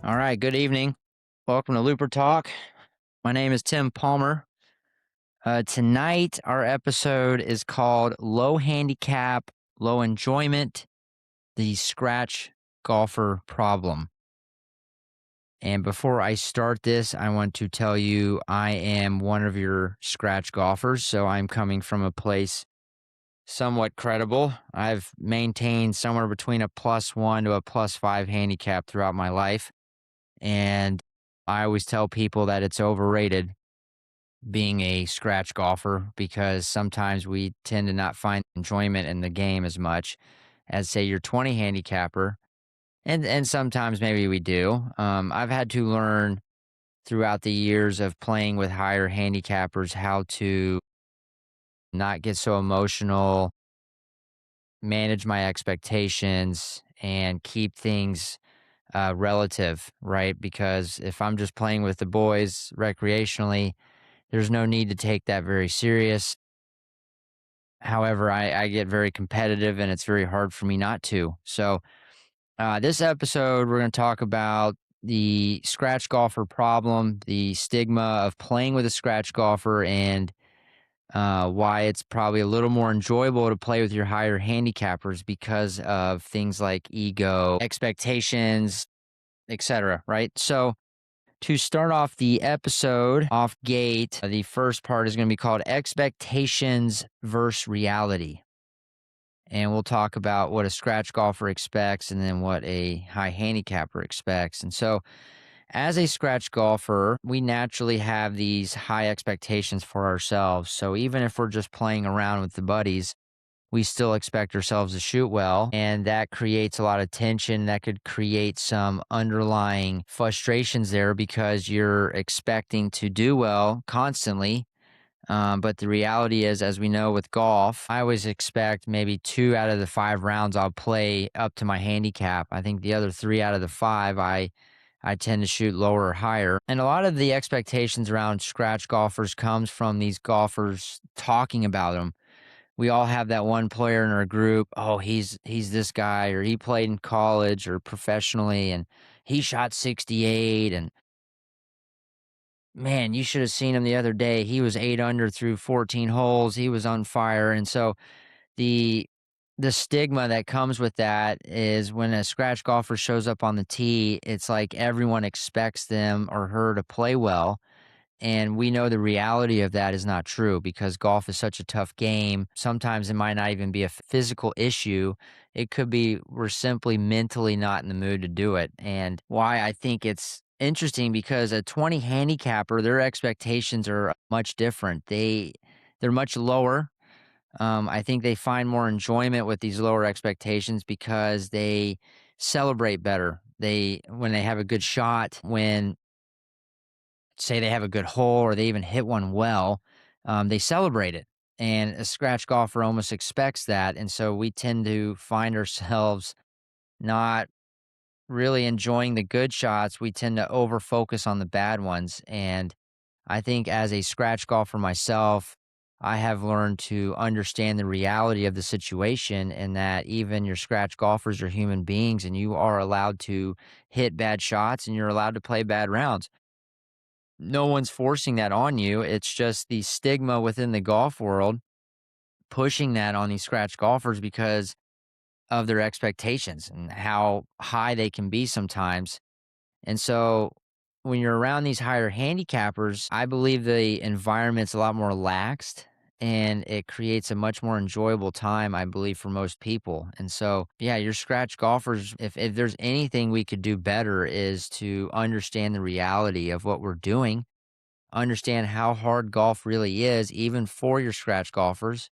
All right, good evening. Welcome to Looper Talk. My name is Tim Palmer. Tonight, our episode is called Low Handicap, Low Enjoyment, the Scratch Golfer Problem. And before I start this, I want to tell you I am one of your scratch golfers, so I'm coming from a place somewhat credible. I've maintained somewhere between a +1 to a +5 handicap throughout my life. And I always tell people that it's overrated being a scratch golfer because sometimes we tend to not find enjoyment in the game as much as, say, your 20 handicapper. And sometimes maybe we do. I've had to learn throughout the years of playing with higher handicappers how to not get so emotional, manage my expectations, and keep things relative, right? Because if I'm just playing with the boys recreationally, there's no need to take that very serious. However, I get very competitive and it's very hard for me not to. So, this episode, we're going to talk about the scratch golfer problem, the stigma of playing with a scratch golfer, and why it's probably a little more enjoyable to play with your higher handicappers because of things like ego, expectations, etc. Right? So, to start off the episode off gate, the first part is going to be called Expectations versus Reality. And we'll talk about what a scratch golfer expects and then what a high handicapper expects. And so, as a scratch golfer, we naturally have these high expectations for ourselves. So, even if we're just playing around with the buddies, we still expect ourselves to shoot well. And that creates a lot of tension. That could create some underlying frustrations there because you're expecting to do well constantly. But the reality is, as we know with golf, I always expect maybe 2 out of the 5 rounds I'll play up to my handicap. I think the other 3 out of the 5, I tend to shoot lower or higher. And a lot of the expectations around scratch golfers comes from these golfers talking about them. We all have that one player in our group. Oh, he's this guy, or he played in college or professionally, and he shot 68. And man, you should have seen him the other day. He was 8 under through 14 holes. He was on fire. And so the the stigma that comes with that is when a scratch golfer shows up on the tee, it's like everyone expects them or her to play well. And we know the reality of that is not true because golf is such a tough game. Sometimes it might not even be a physical issue. It could be we're simply mentally not in the mood to do it. And why I think it's interesting because a 20 handicapper, their expectations are much different. They're much lower. I think they find more enjoyment with these lower expectations because they celebrate better. They when they have a good shot, when say they have a good hole or they even hit one well, they celebrate it. And a scratch golfer almost expects that. And so we tend to find ourselves not really enjoying the good shots. We tend to over focus on the bad ones. And I think as a scratch golfer myself, I have learned to understand the reality of the situation and that even your scratch golfers are human beings and you are allowed to hit bad shots and you're allowed to play bad rounds. No one's forcing that on you. It's just the stigma within the golf world pushing that on these scratch golfers because of their expectations and how high they can be sometimes. And so when you're around these higher handicappers, I believe the environment's a lot more laxed and it creates a much more enjoyable time, I believe, for most people. And so, yeah, your scratch golfers, if there's anything we could do better is to understand the reality of what we're doing, understand how hard golf really is, even for your scratch golfers.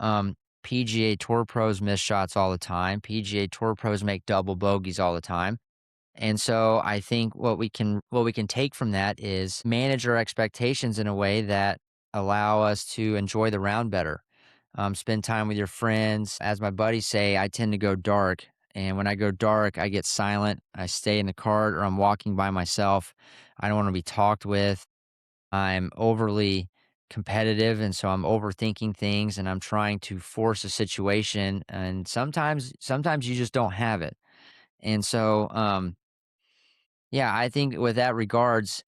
Um, PGA Tour pros miss shots all the time. PGA Tour pros make double bogeys all the time. And so I think what we can take from that is manage our expectations in a way that allow us to enjoy the round better. Spend time with your friends. As my buddies say, I tend to go dark. And when I go dark, I get silent. I stay in the cart or I'm walking by myself. I don't want to be talked with. I'm overly competitive and so I'm overthinking things and I'm trying to force a situation and sometimes you just don't have it. And so Yeah, I think with that regards,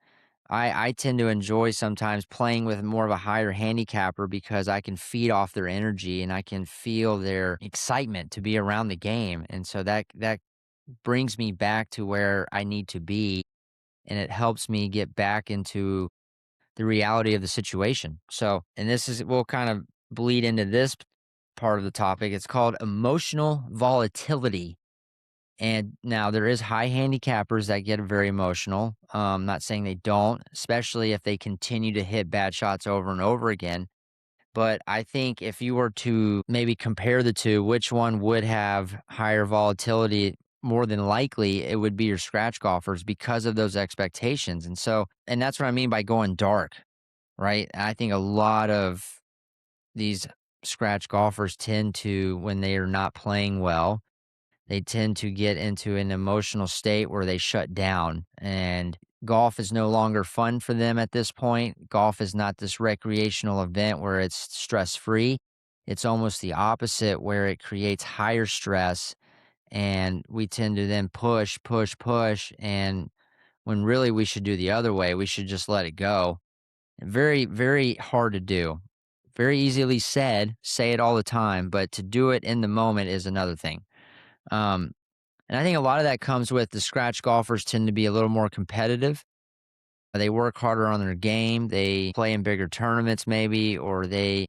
I tend to enjoy sometimes playing with more of a higher handicapper because I can feed off their energy and I can feel their excitement to be around the game. And so that brings me back to where I need to be, and it helps me get back into the reality of the situation. So, and this is will kind of bleed into this part of the topic. It's called emotional volatility. And now there is high handicappers that get very emotional. Not saying they don't, especially if they continue to hit bad shots over and over again. But I think if you were to maybe compare the two, which one would have higher volatility? More than likely, it would be your scratch golfers because of those expectations. And so, and that's what I mean by going dark, right? I think a lot of these scratch golfers tend to, when they are not playing well, they tend to get into an emotional state where they shut down, and golf is no longer fun for them at this point. Golf is not this recreational event where it's stress free. It's almost the opposite, where it creates higher stress, and we tend to then push, push, push. And when really we should do the other way, we should just let it go. Very, very hard to do. Very easily said, say it all the time, but to do it in the moment is another thing. Um, and I think a lot of that comes with the scratch golfers tend to be a little more competitive. They work harder on their game. They play in bigger tournaments, maybe, or they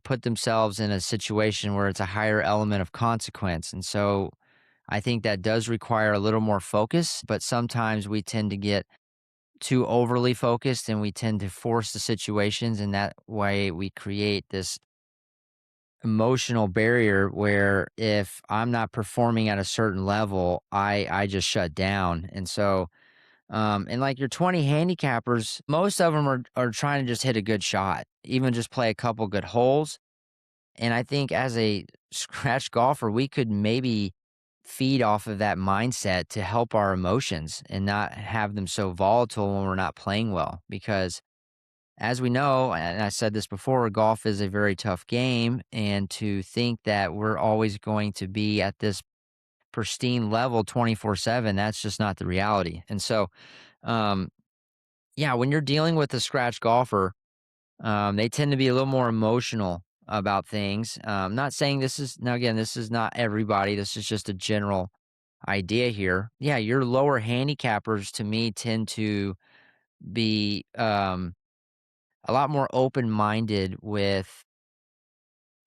put themselves in a situation where it's a higher element of consequence. And so I think that does require a little more focus, but sometimes we tend to get too overly focused and we tend to force the situations. And that way we create this emotional barrier where if I'm not performing at a certain level, I just shut down. And so and like your 20 handicappers, most of them are trying to just hit a good shot, even just play a couple good holes. And I think as a scratch golfer, we could maybe feed off of that mindset to help our emotions and not have them so volatile when we're not playing well. Because as we know, and I said this before, golf is a very tough game. And to think that we're always going to be at this pristine level 24/7, that's just not the reality. And so, um, yeah, when you're dealing with a scratch golfer, they tend to be a little more emotional about things. Not saying this is, now again, this is not everybody, this is just a general idea here. Yeah, your lower handicappers to me tend to be a lot more open minded with,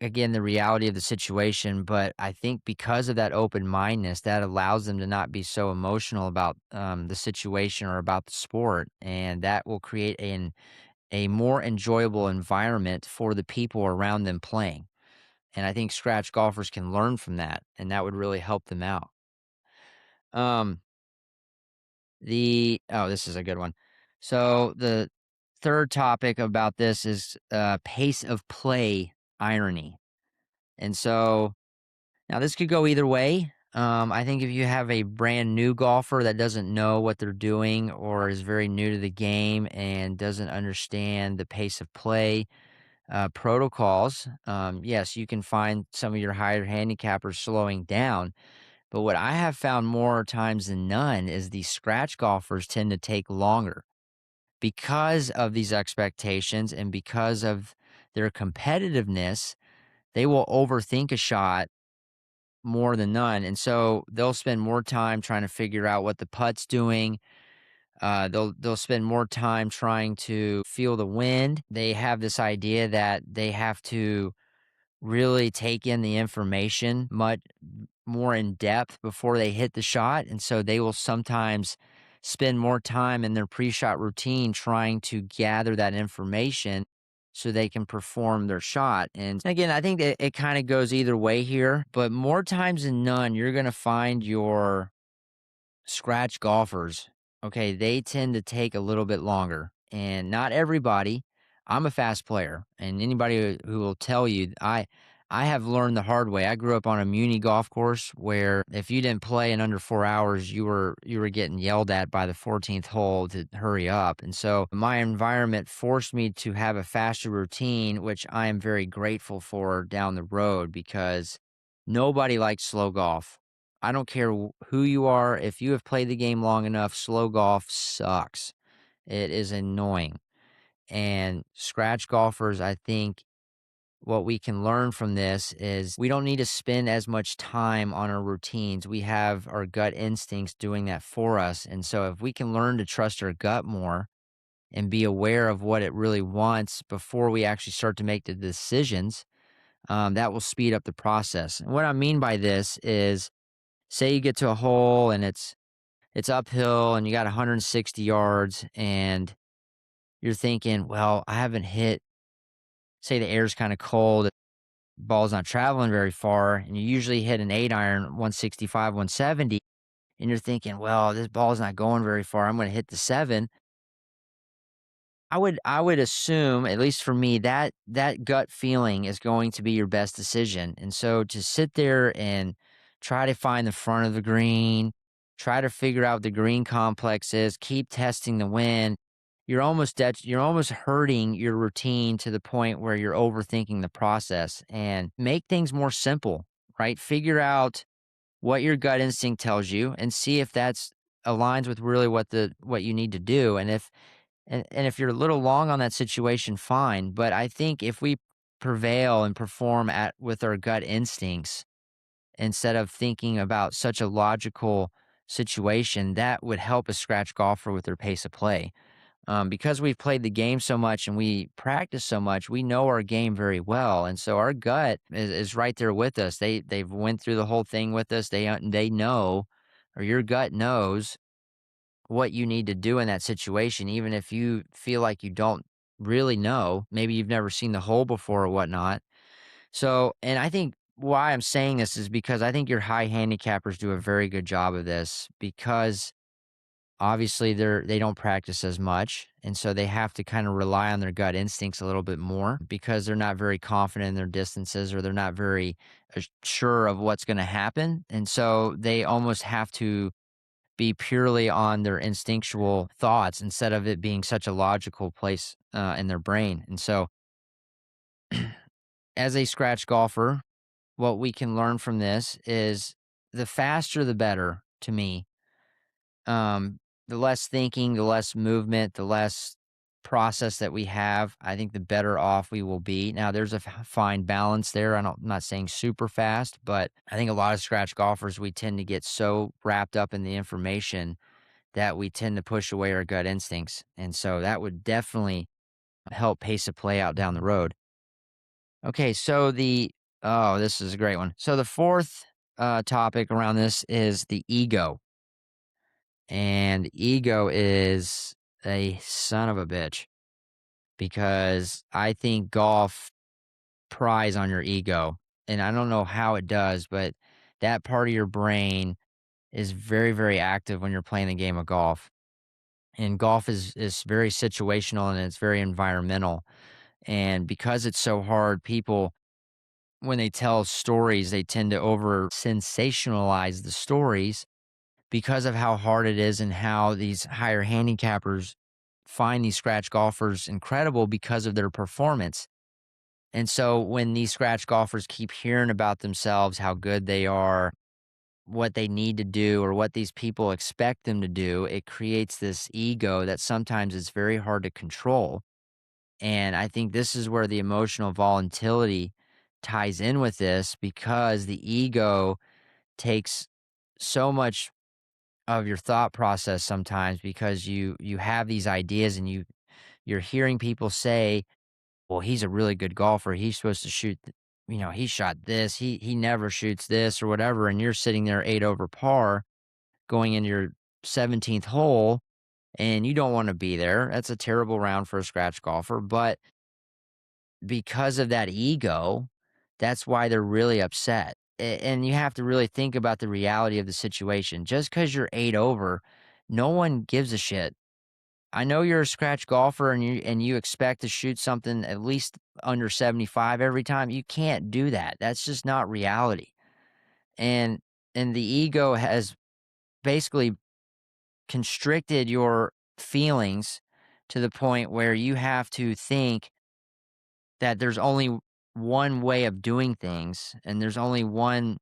again, the reality of the situation. But I think because of that open mindedness, that allows them to not be so emotional about the situation or about the sport. And that will create a more enjoyable environment for the people around them playing. And I think scratch golfers can learn from that, and that would really help them out. Um, this is a good one. So the third topic about this is pace of play irony. And so now this could go either way. I think if you have a brand new golfer that doesn't know what they're doing or is very new to the game and doesn't understand the pace of play protocols, yes, you can find some of your higher handicappers slowing down. But what I have found more times than none is the scratch golfers tend to take longer because of these expectations and because of their competitiveness. They will overthink a shot more than none. And so they'll spend more time trying to figure out what the putt's doing. They'll spend more time trying to feel the wind. They have this idea that they have to really take in the information much more in depth before they hit the shot. And so they will sometimes spend more time in their pre-shot routine trying to gather that information so they can perform their shot. And again, I think that it kind of goes either way here, but more times than none, you're going to find your scratch golfers, okay, they tend to take a little bit longer. And not everybody. I'm a fast player, and anybody who will tell you, I have learned the hard way. I grew up on a muni golf course where if you didn't play in under 4 hours, you were getting yelled at by the 14th hole to hurry up. And so my environment forced me to have a faster routine, which I am very grateful for down the road because nobody likes slow golf. I don't care who you are. If you have played the game long enough, slow golf sucks. It is annoying. And scratch golfers, I think what we can learn from this is we don't need to spend as much time on our routines. We have our gut instincts doing that for us. And so if we can learn to trust our gut more and be aware of what it really wants before we actually start to make the decisions, that will speed up the process. And what I mean by this is, say you get to a hole and it's uphill and you got 160 yards and you're thinking, well, I haven't hit, say the air's kind of cold, ball's not traveling very far, and you usually hit an 8 iron, 165, 170, and you're thinking, well, this ball's not going very far. I'm going to hit the seven. I would assume, at least for me, that that gut feeling is going to be your best decision. And so to sit there and try to find the front of the green, try to figure out what the green complex is, keep testing the wind, you're almost hurting your routine to the point where you're overthinking the process, and make things more simple, right? Figure out what your gut instinct tells you and see if that's aligns with really what you need to do. And if you're a little long on that situation, fine. But I think if we prevail and perform at with our gut instincts instead of thinking about such a logical situation, that would help a scratch golfer with their pace of play. Because we've played the game so much and we practice so much, we know our game very well, and so our gut is right there with us. They've went through the whole thing with us. They know, or your gut knows what you need to do in that situation, even if you feel like you don't really know. Maybe you've never seen the hole before or whatnot. So, and I think why I'm saying this is because I think your high handicappers do a very good job of this because obviously they don't practice as much. And so they have to kind of rely on their gut instincts a little bit more because they're not very confident in their distances, or they're not very sure of what's going to happen. And so they almost have to be purely on their instinctual thoughts instead of it being such a logical place in their brain. And so, as a scratch golfer, what we can learn from this is the faster the better to me. The less thinking, the less movement, the less process that we have, I think the better off we will be. Now, there's a fine balance there. I'm not saying super fast, but I think a lot of scratch golfers, we tend to get so wrapped up in the information that we tend to push away our gut instincts. And so that would definitely help pace a play out down the road. Okay, so this is a great one. So the fourth topic around this is the ego. And ego is a son of a bitch because I think golf pries on your ego. And I don't know how it does, but that part of your brain is very, very active when you're playing the game of golf. And golf is very situational and it's very environmental. And because it's so hard, people, when they tell stories, they tend to over sensationalize the stories because of how hard it is and how these higher handicappers find these scratch golfers incredible because of their performance. And so when these scratch golfers keep hearing about themselves, how good they are, what they need to do, or what these people expect them to do, it creates this ego that sometimes is very hard to control. And I think this is where the emotional volatility ties in with this, because the ego takes so much of your thought process sometimes, because you have these ideas and you're hearing people say, well, he's a really good golfer, he's supposed to shoot he shot this, he never shoots this or whatever, and you're sitting there 8 over par going into your 17th hole, and you don't want to be there. That's a terrible round for a scratch golfer, but because of that ego, that's why they're really upset. And you have to really think about the reality of the situation. Just because you're 8 over, no one gives a shit. I know you're a scratch golfer and you expect to shoot something at least under 75 every time. You can't do that. That's just not reality. And the ego has basically constricted your feelings to the point where you have to think that there's only one way of doing things, and there's only one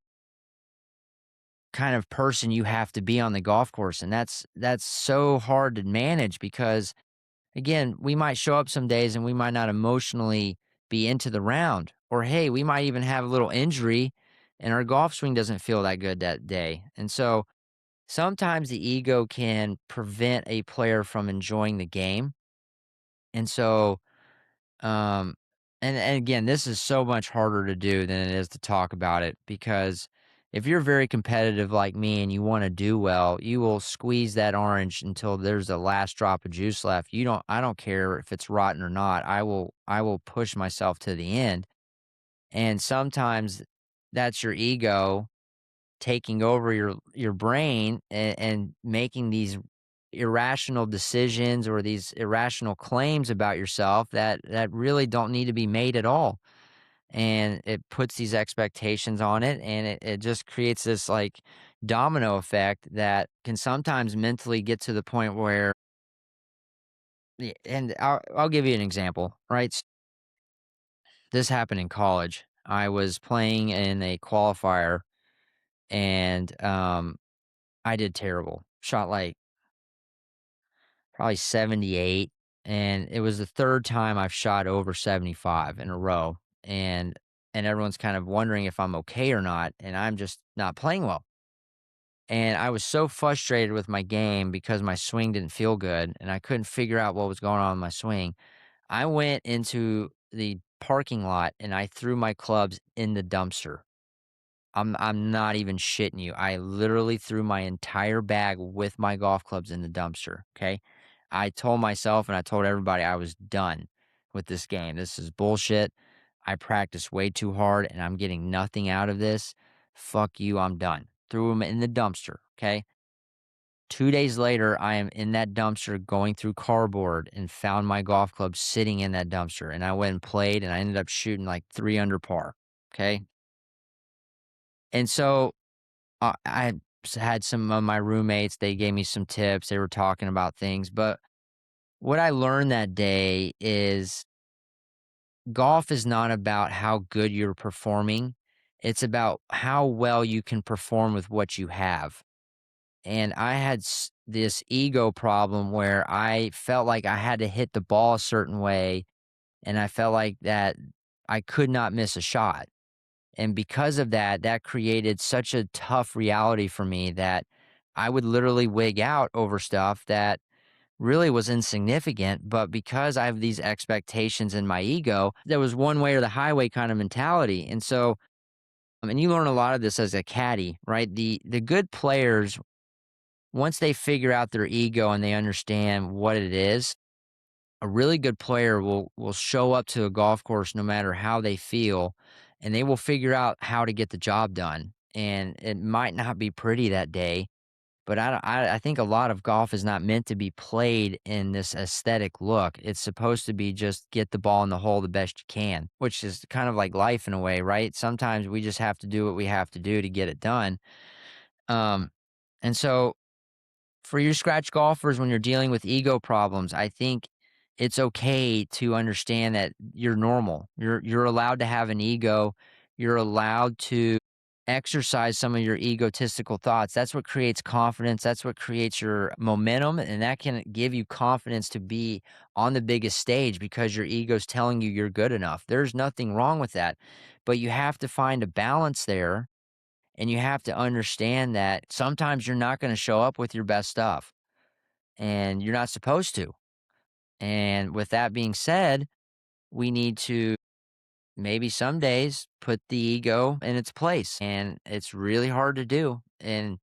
kind of person you have to be on the golf course, and that's so hard to manage because, again, we might show up some days and we might not emotionally be into the round, or hey, we might even have a little injury and our golf swing doesn't feel that good that day. And so sometimes the ego can prevent a player from enjoying the game. And so, um, and again, this is so much harder to do than it is to talk about it because if you're very competitive like me and you want to do well, you will squeeze that orange until there's the last drop of juice left. I don't care if it's rotten or not. I will push myself to the end. And sometimes that's your ego taking over your brain and making these irrational decisions or these irrational claims about yourself that really don't need to be made at all. And it puts these expectations on it, and it just creates this like domino effect that can sometimes mentally get to the point where and I'll give you an example, right? This happened in college. I was playing in a qualifier and I did terrible. Shot like probably 78, and it was the 3rd time I've shot over 75 in a row, and everyone's kind of wondering if I'm okay or not, and I'm just not playing well. And I was so frustrated with my game because my swing didn't feel good, and I couldn't figure out what was going on with my swing. I went into the parking lot and I threw my clubs in the dumpster. I'm not even shitting you. I literally threw my entire bag with my golf clubs in the dumpster, okay? I told myself and I told everybody I was done with this game. This is bullshit. I practiced way too hard and I'm getting nothing out of this. Fuck you, I'm done. Threw them in the dumpster, okay? 2 days later, I am in that dumpster going through cardboard and found my golf club sitting in that dumpster. And I went and played and I ended up shooting like 3 under par, okay? And so had some of my roommates, they gave me some tips, they were talking about things, but what I learned that day is golf is not about how good you're performing, it's about how well you can perform with what you have. And I had this ego problem where I felt like I had to hit the ball a certain way, and I felt like that I could not miss a shot. And because of that, that created such a tough reality for me that I would literally wig out over stuff that really was insignificant. But because I have these expectations in my ego, there was one way or the highway kind of mentality. And so, and you learn a lot of this as a caddy, right? The good players, once they figure out their ego and they understand what it is, a really good player will show up to a golf course no matter how they feel, and they will figure out how to get the job done. And it might not be pretty that day, but I think a lot of golf is not meant to be played in this aesthetic look. It's supposed to be just get the ball in the hole the best you can, which is kind of like life in a way, right? Sometimes we just have to do what we have to do to get it done. Um, and so for your scratch golfers, when you're dealing with ego problems, I think it's okay to understand that you're normal. You're allowed to have an ego. You're allowed to exercise some of your egotistical thoughts. That's what creates confidence. That's what creates your momentum, and that can give you confidence to be on the biggest stage because your ego's telling you you're good enough. There's nothing wrong with that, but you have to find a balance there and you have to understand that sometimes you're not going to show up with your best stuff and you're not supposed to. And with that being said, we need to maybe some days put the ego in its place. And it's really hard to do. And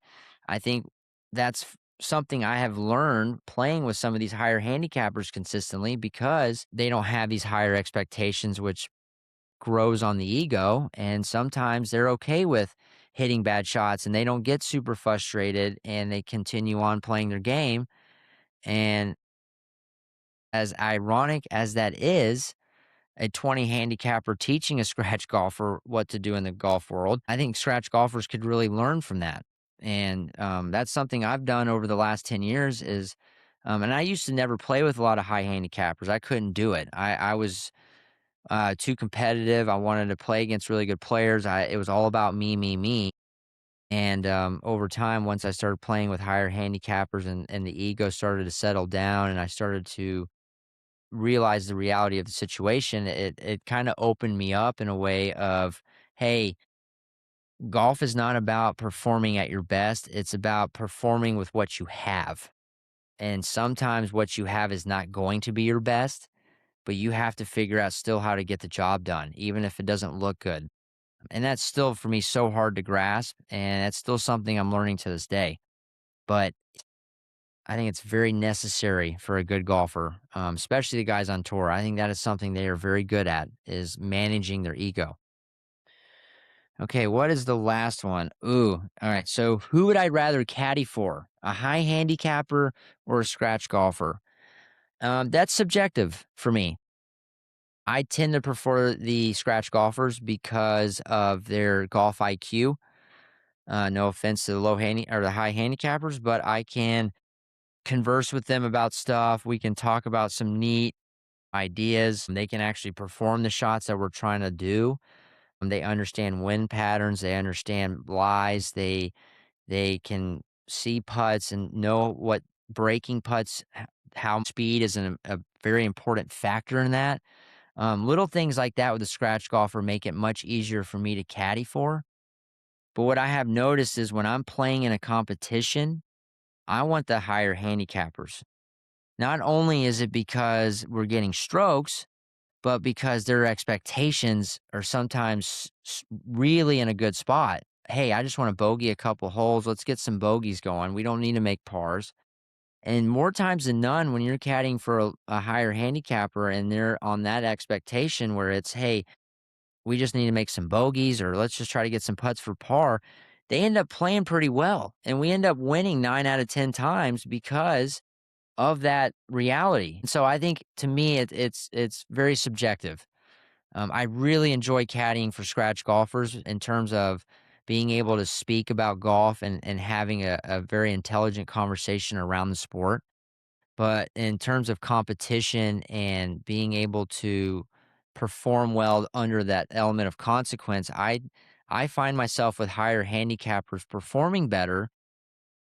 I think that's something I have learned playing with some of these higher handicappers consistently because they don't have these higher expectations, which grows on the ego, and sometimes they're okay with hitting bad shots and they don't get super frustrated and they continue on playing their game. And as ironic as that is, a 20 handicapper teaching a scratch golfer what to do in the golf world, I think scratch golfers could really learn from that. And that's something I've done over the last 10 years is, and I used to never play with a lot of high handicappers. I couldn't do it. I was too competitive. I wanted to play against really good players. It was all about me, me, me. And over time, once I started playing with higher handicappers and the ego started to settle down and I started to realize the reality of the situation, it kind of opened me up in a way of, hey, golf is not about performing at your best. It's about performing with what you have. And sometimes what you have is not going to be your best, but you have to figure out still how to get the job done, even if it doesn't look good. And that's still for me so hard to grasp. And that's still something I'm learning to this day. But I think it's very necessary for a good golfer, especially the guys on tour. I think that is something they are very good at is managing their ego. Okay, what is the last one? Ooh, all right. So who would I rather caddy for? A high handicapper or a scratch golfer? That's subjective for me. I tend to prefer the scratch golfers because of their golf IQ. No offense to the low handy or the high handicappers, but I can converse with them about stuff. We can talk about some neat ideas. They can actually perform the shots that we're trying to do. They understand wind patterns. They understand lies. They can see putts and know what breaking putts, how speed is a very important factor in that. Little things like that with a scratch golfer make it much easier for me to caddy for. But what I have noticed is when I'm playing in a competition, I want the higher handicappers. Not only is it because we're getting strokes, but because their expectations are sometimes really in a good spot. Hey, I just want to bogey a couple holes. Let's get some bogeys going. We don't need to make pars. And more times than none, when you're caddying for a higher handicapper and they're on that expectation where it's, hey, we just need to make some bogeys or let's just try to get some putts for par, they end up playing pretty well. And we end up winning 9 out of 10 times because of that reality. And so I think to me, it's very subjective. I really enjoy caddying for scratch golfers in terms of being able to speak about golf and having a very intelligent conversation around the sport. But in terms of competition and being able to perform well under that element of consequence, I find myself with higher handicappers performing better.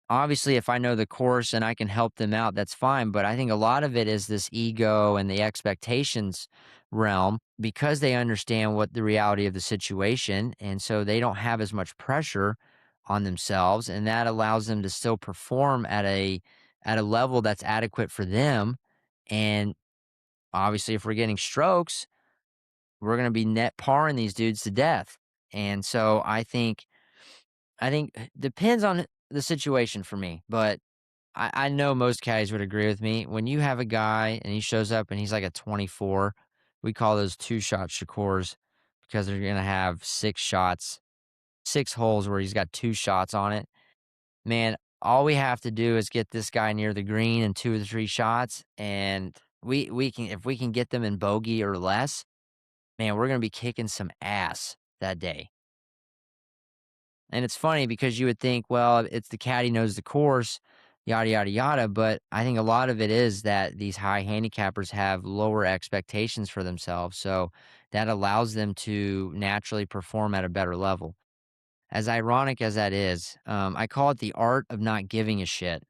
Obviously, if I know the course and I can help them out, that's fine. But I think a lot of it is this ego and the expectations realm because they understand what the reality of the situation. And so they don't have as much pressure on themselves. And that allows them to still perform at a level that's adequate for them. And obviously, if we're getting strokes, we're going to be net paring these dudes to death. And so I think depends on the situation for me, but I know most caddies would agree with me. When you have a guy and he shows up and he's like a 24, we call those two-shot Shakors because they're gonna have 6 shots, 6 holes where he's got 2 shots on it. Man, all we have to do is get this guy near the green in 2 or 3 shots, and we can if we can get them in bogey or less, man, we're gonna be kicking some ass that day. And it's funny because you would think, well, it's the caddy knows the course, yada, yada, yada. But I think a lot of it is that these high handicappers have lower expectations for themselves. So that allows them to naturally perform at a better level. As ironic as that is, I call it the art of not giving a shit.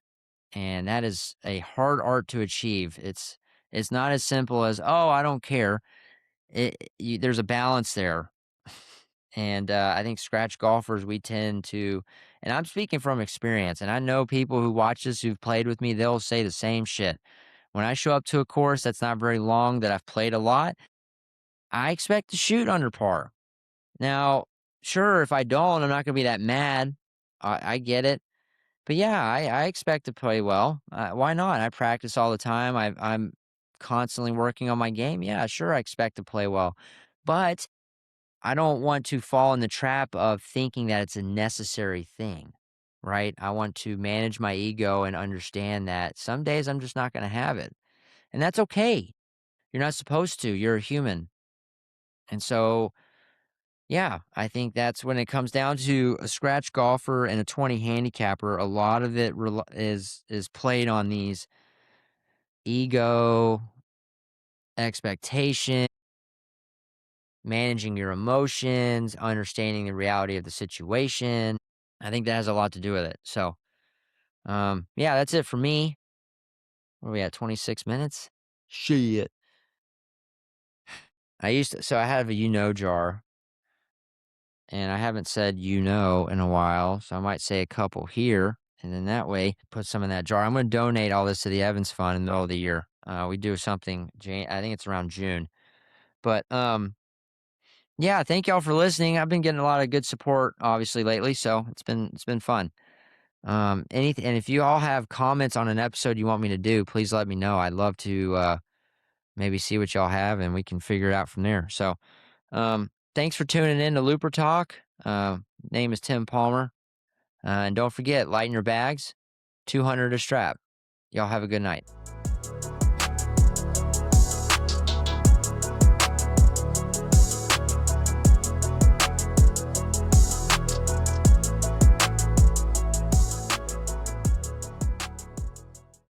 And that is a hard art to achieve. It's not as simple as, oh, I don't care. There's a balance there. And I think scratch golfers, we tend to, and I'm speaking from experience, and I know people who watch this who've played with me, they'll say the same shit. When I show up to a course that's not very long, that I've played a lot, I expect to shoot under par. Now, sure, if I don't, I'm not going to be that mad. I get it. But yeah, I expect to play well. Why not? I practice all the time. I'm constantly working on my game. Yeah, sure, I expect to play well. But I don't want to fall in the trap of thinking that it's a necessary thing, right? I want to manage my ego and understand that some days I'm just not going to have it. And that's okay. You're not supposed to. You're a human. And so, yeah, I think that's when it comes down to a scratch golfer and a 20 handicapper, a lot of it is played on these ego, expectation, managing your emotions, understanding the reality of the situation. I think that has a lot to do with it. So, yeah, that's it for me. Where are we at? 26 minutes? Shit. So I have a jar, and I haven't said in a while, so I might say a couple here, and then that way put some in that jar. I'm going to donate all this to the Evans Fund in the middle of the year. We do something, I think it's around June. But yeah, thank y'all for listening. I've been getting a lot of good support, obviously, lately, so it's been fun. Anything, and if you all have comments on an episode you want me to do, please let me know. I'd love to maybe see what y'all have, and we can figure it out from there. So, thanks for tuning in to Looper Talk. Name is Tim Palmer, and don't forget, lighten your bags. 200 a strap. Y'all have a good night.